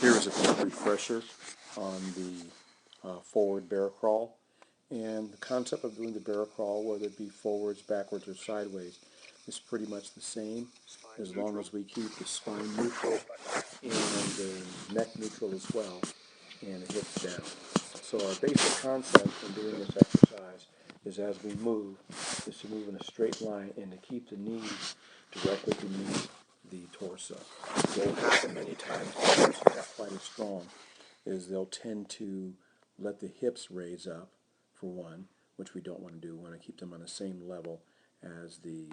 Here is a quick refresher on the forward bear crawl. And the concept of doing the bear crawl, whether it be forwards, backwards, or sideways, is pretty much the same as long as we keep the spine neutral and the neck neutral as well, and the hips down. So our basic concept in doing this exercise is as we move, is to move in a straight line and to keep the knees directly beneath the torso. What will happen many times, because they're not quite as strong, is they'll tend to let the hips raise up, for one, which we don't want to do. We want to keep them on the same level as the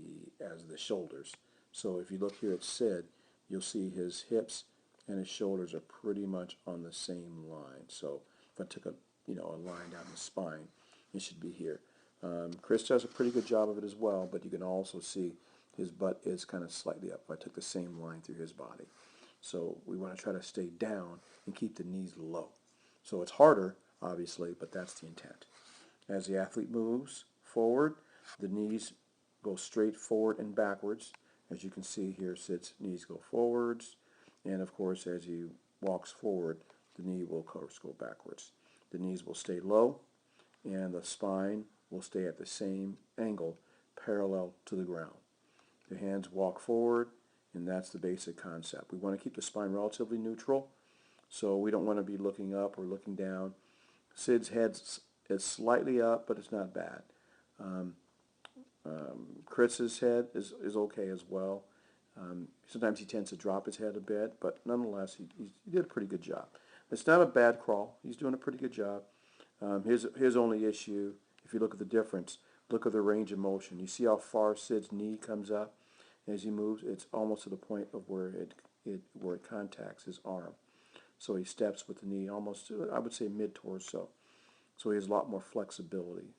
shoulders. So if you look here at Sid, you'll see his hips and his shoulders are pretty much on the same line. So if I took a line down the spine, it should be here. Chris does a pretty good job of it as well, but you can also see his butt is kind of slightly up. If I took the same line through his body. So we want to try to stay down and keep the knees low. So it's harder, obviously, but that's the intent. As the athlete moves forward, the knees go straight forward and backwards. As you can see here, Sid's knees go forwards, and of course, as he walks forward, the knee will, of course, go backwards. The knees will stay low, and the spine will stay at the same angle, parallel to the ground. The hands walk forward, and that's the basic concept. We want to keep the spine relatively neutral, so we don't want to be looking up or looking down. Sid's head is slightly up, but it's not bad. Chris's head is okay as well. Sometimes he tends to drop his head a bit, but nonetheless, he did a pretty good job. It's not a bad crawl. He's doing a pretty good job. His only issue, if you look at the difference, look at the range of motion. You see how far Sid's knee comes up as he moves? It's almost to the point of where it contacts his arm. So he steps with the knee almost, I would say, mid-torso. So he has a lot more flexibility.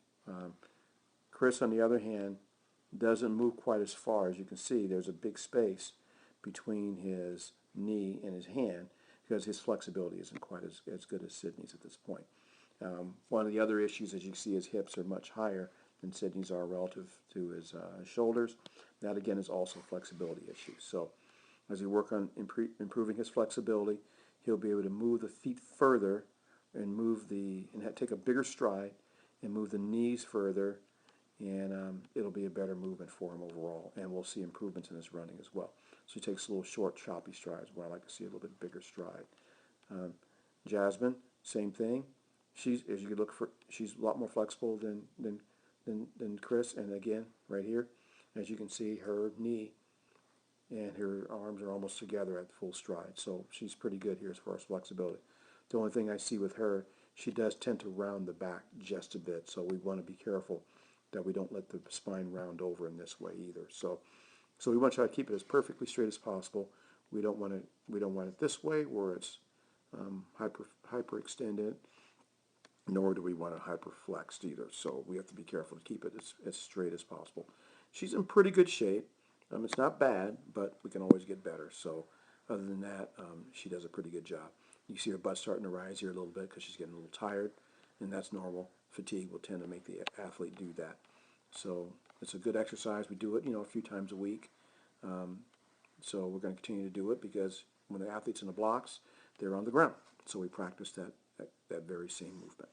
Chris, on the other hand, doesn't move quite as far. As you can see, there's a big space between his knee and his hand because his flexibility isn't quite as good as Sidney's at this point. One of the other issues, as you can see, his hips are much higher than Sidney's are relative to his shoulders. That, again, is also a flexibility issue. So as we work on improving his flexibility, he'll be able to move the feet further and take a bigger stride and move the knees further, and it'll be a better movement for him overall, and we'll see improvements in his running as well. So he takes little short, choppy strides, where I like to see a little bit bigger stride. Jasmine, same thing. She's a lot more flexible than Chris, and again, right here, as you can see, her knee and her arms are almost together at full stride. So she's pretty good here as far as flexibility. The only thing I see with her, she does tend to round the back just a bit, so we want to be careful that we don't let the spine round over in this way either. So we want to try to keep it as perfectly straight as possible. We don't want it this way where it's hyperextended, nor do we want it hyperflexed either. So we have to be careful to keep it as straight as possible. She's in pretty good shape. It's not bad, but we can always get better. So other than that, she does a pretty good job. You see her butt starting to rise here a little bit because she's getting a little tired, and that's normal. Fatigue will tend to make the athlete do that. So it's a good exercise. We do it, a few times a week. So we're going to continue to do it because when the athlete's in the blocks, they're on the ground. So we practice that very same movement.